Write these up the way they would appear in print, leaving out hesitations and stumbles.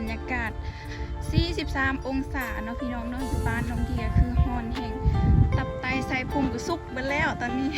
รยากาศ43องศาเนาะพี่น้องเนาะอยู่บ้านน้องเดียคือฮ้อนแห้งตับไตไส้พุงก็สุกไปแล้วตอนนี้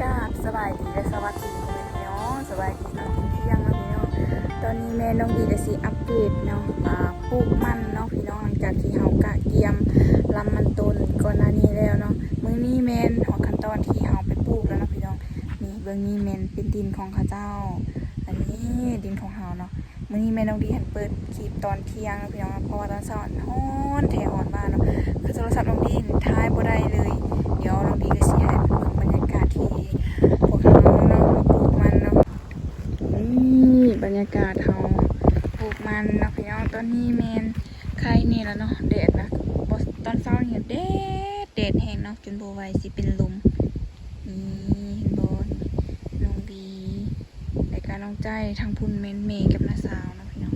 กราบสบายดีและสวัสดีพี่น้องสบายดีตอนเที่ยงเนาะพี่น้องตอนนี้แม่น้องดีก็สิอัปเดตเนาะปลูกมันเนาะพี่น้องหลังจากที่เฮากะเกียมลำมันต้นก่อนหน้านี้แล้วเนาะมื้อนี้แม่นหอขั้นตอนที่เฮาไปปลูกแล้วเนาะพี่น้องนี่เบื้องนี้แม่นเป็นดินของข้าเจ้าอันนี้ดินของเฮาเนาะมื้อนี้แม่น้องดีเห็นเปิดคลิปตอนเที่ยงพี่น้องเพราะว่าตอนเช้าฮ้อนแท้ฮ้อนมากเนาะคือโทรศัพท์น้องดีถ่ายบ่ได้เลยเดี๋ยวน้องดีก็สิให้เบิ่งบรรยากาศที่พวกเฮาเนาะปลูกมันเนาะนี่บรรยากาศเฮาปลูกมันเนาะพี่น้องตอนนี้แม่นใครนี่แล้วเนาะแดดนะตอนเช้านี่แดดแห้งเนาะจนบ่ไหวสิเป็นลมนี่เห็นบ่น้องดีรายการน้องใจทางพุ่นเมนเมย์กับน้าสาวเนาะพี่น้อง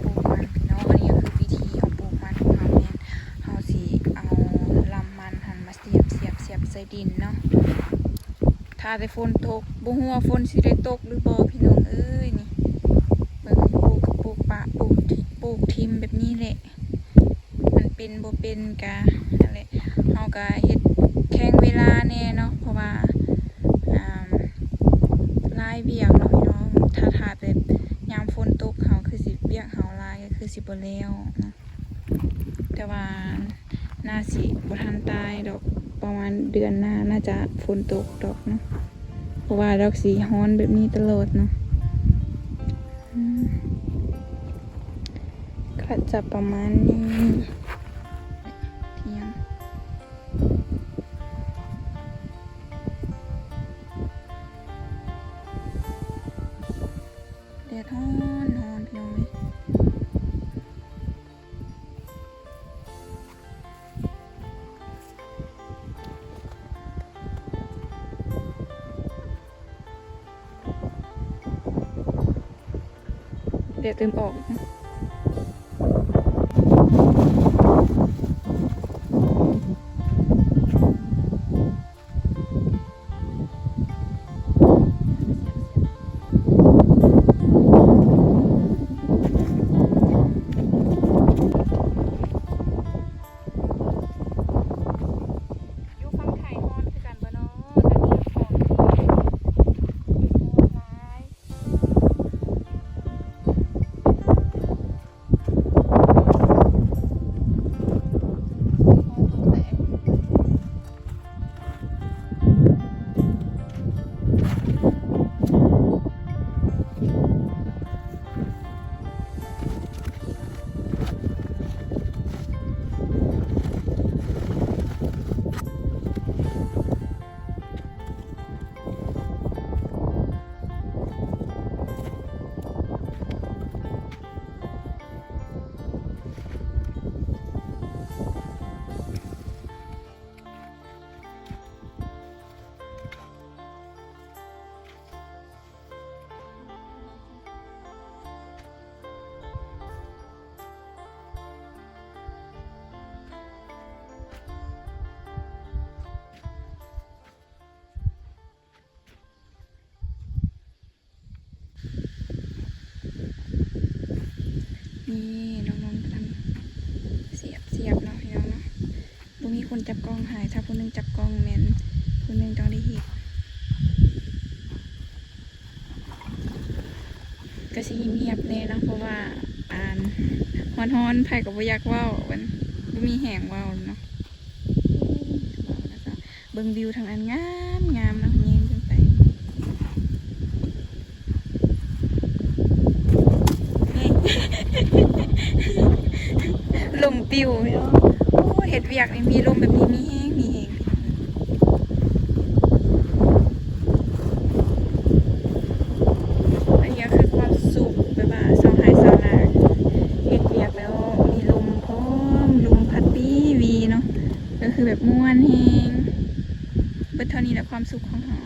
ปลูกมันพี่น้องอันนี้ก็คือวิธีของปลูกมันของเฮาแม่นเฮาสิเอาลำมันหั่นมาเสียบใส่ดินเนาะถ้าได้ฝนตกบ่ฮู้ว่าฝนสิได้ตกหรือบ่พี่น้องเอ้ยนี่เบิ่งปลูกปะปลูกทิมแบบนี้แหละมันเป็นบ่เป็นกะนั่นแหละเฮาก็เฮ็ดแข่งเวลาแน่เนาะเพราะว่าลายเวียกเนาะพี่น้องถ้าแบบยามฝนตกเฮาคือสิเวียกเฮาลายก็คือสิบ่แล้วเนาะแต่ว่าน่าสิบ่ทันตายดอกประมาณเดือนหน้าน่าจะฝนตกดอกเนาะเพราะว่าดอกสีฮ้อนแบบนี้ตลอดเนาะก็จะประมาณนี้เที่ยงแดดฮ้อนพี่น้องเลยแดดเติมออกนะนี่น้องๆกำลังเสียบเนาะพี่น้องเนาะบ่มีคนจับกล้องถ่ายถ้าคนนึงจับกล้องแม่นคนนึงต้องได้เห็นก็สิเงียบแน่เนาะเพราะว่าฮ้อนไผก็บ่อยากเว้ามันบ่มีแหงเว้าเนาะเบิ่งวิวทางนั้นงามเนาะแยงขึ้นไปลมปิวเนาะโอ้เฮ็ดเวียกนี่มีลมแบบนี้มีแฮงอันนี้คือความสุขแบบว่าชาวไร่ชาวนาเฮ็ดเวียกแล้วมีลมพร้อมลมพัดวีเนาะก็คือแบบม่วนแฮงเบิดเท่านี้แหละความสุขของเรา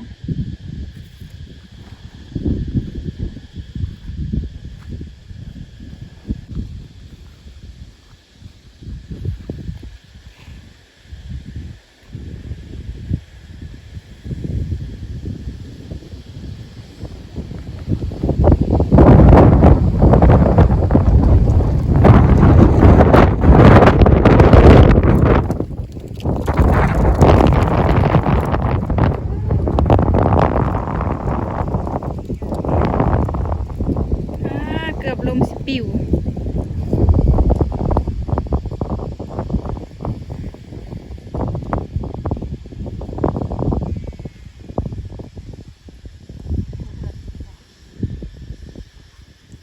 กือบลมสิปิว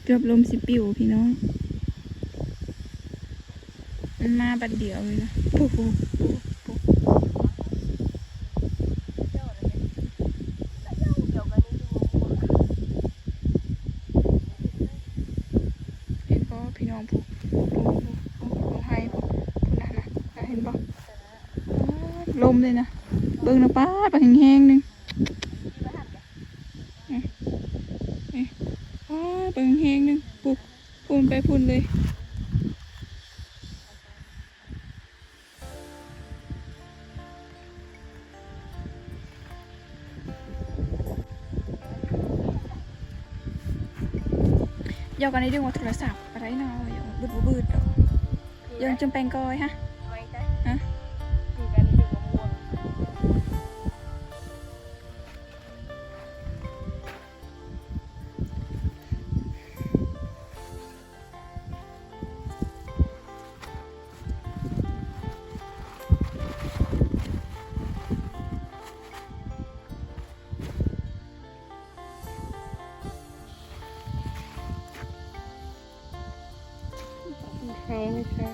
เกือบลมสิปิวพี่น้องมันมาบัดเดียวเลยนะปุ๊บปุ๊บปุ๊บปุ๊บเห็นป่พี่น้องปุ๊บปุ๊บปุ๊บปุ๊บลงให้ปุ๊บปุ๊บนะเห็นป่ลมเลยนะเบิ่งนะป้าไปแห้งๆนึงไปแห้งๆนึงปุ๊บพุ่นไปพุ่นเลยยอกันในเรื่องว่าโทรศัพท์อะไรเนาะอย่างบืดยังจำเป็นก้อยฮะฮะใช่ใช่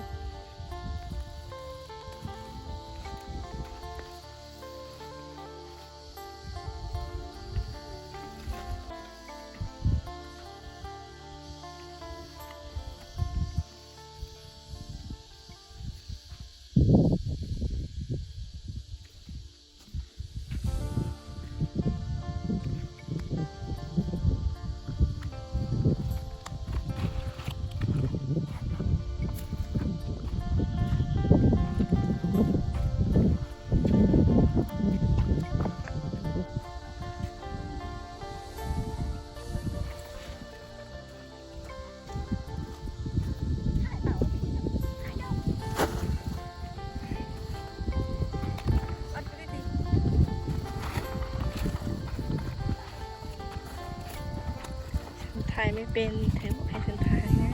ไทยไม่เป็นเธอบอกให้ฉันถ่ายนะ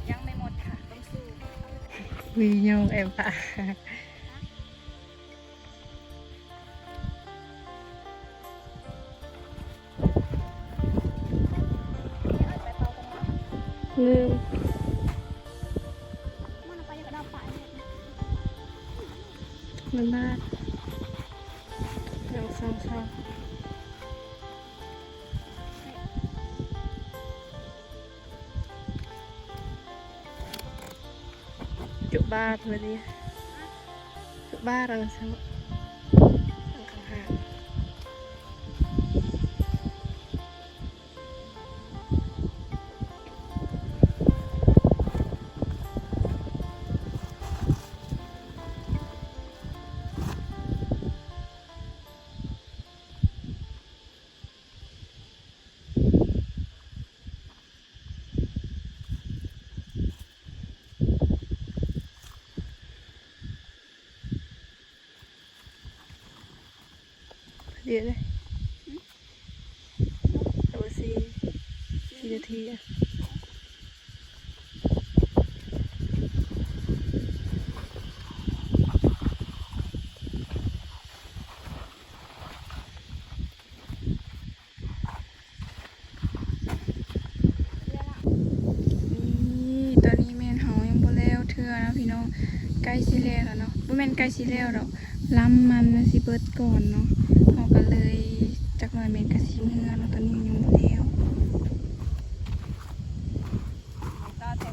ยังไม่หมดค่ะต้องสู้วีโยงเอ็มปะลืมมันมากเราเศร้าจุบ้าเพื่อนนี่จุบ้าเราเศร้าข้าง เดี๋ยวเลยตัว4 นาทีอะนี่ตอนนี้แม่นเฮายังบ่แล้วเทื่อนะพี่น้องใกล้สิแล้วแล้วเนาะบ่แม่นใกล้สิแล้วดอกลำมันน่ะสิเบิดก่อนเนาะเฮาก็เลยจักหน่อยแม่นก็สิเมื่อเนาะตอนนี้มันยังบ่แล้ว อากาศเ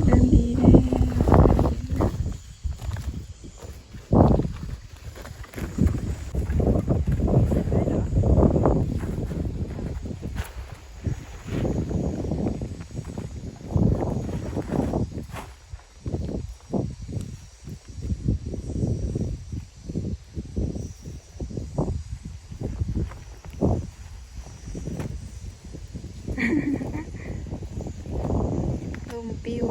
ริ่มดีแล้วลมปิ้ว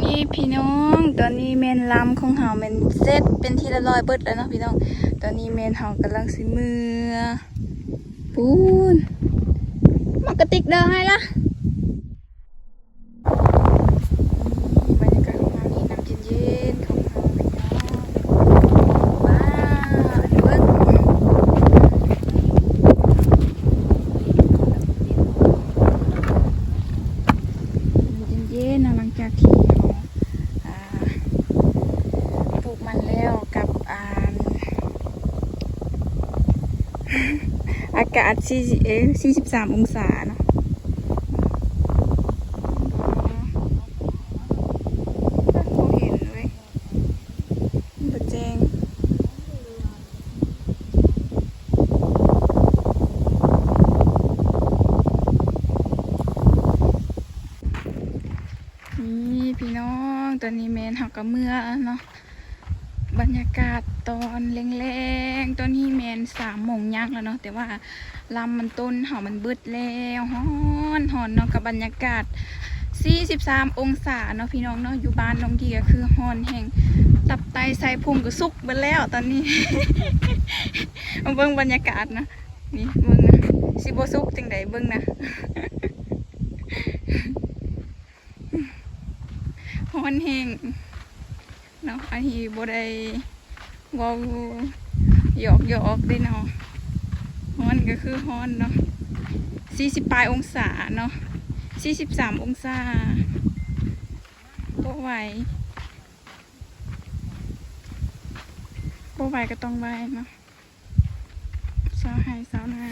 นี่พี่น้องตอนนี้เมนลำของเฮาเมนเสร็จเป็นที่ละร้อยเบิดแล้วเนาะพี่น้องตอนนี้เมนเฮากำลังสิมือปูนมากระติกเดินให้ละบรรยากาศของเรานี่น้ำเย็นๆของเฮาพี่น้องว้าวเบิดเย็นๆนะหลังจากที่เขาปลูกมันแล้วกับอากาศ43 องศาเนาะโอ้เห็นเลยบดแจงนี่พี่น้องตอนนี้แมนหักกับเมื่อเนาะบรรยากาศตอนแรงๆตอนนี้แมน3 โมงยักแล้วเนาะแต่ว่าลำมันต้นเห่ามันเบิดแล้วฮ้อนหอนเนาะกับบรรยากาศ43 องศาเนาะพี่น้องเนาะอยู่บ้านน้องดีก็คือฮอนแห่งตับไตไส้พุงก็สุกไปแล้วตอนนี้ มาเบิ่งบรรยากาศนะนี่เบิ่งนะสิบ่สุกจังใดเบิ่งนะ ฮอนแห่งเนาะอันนี้บ่ได้เว้าหยอกได้เนาะฮอนก็คือฮอนเนาะ40 ปลายองศาเนาะ43 องศาบ่ไหวก็ต้องไหวเนาะสาวให้สาวหน้า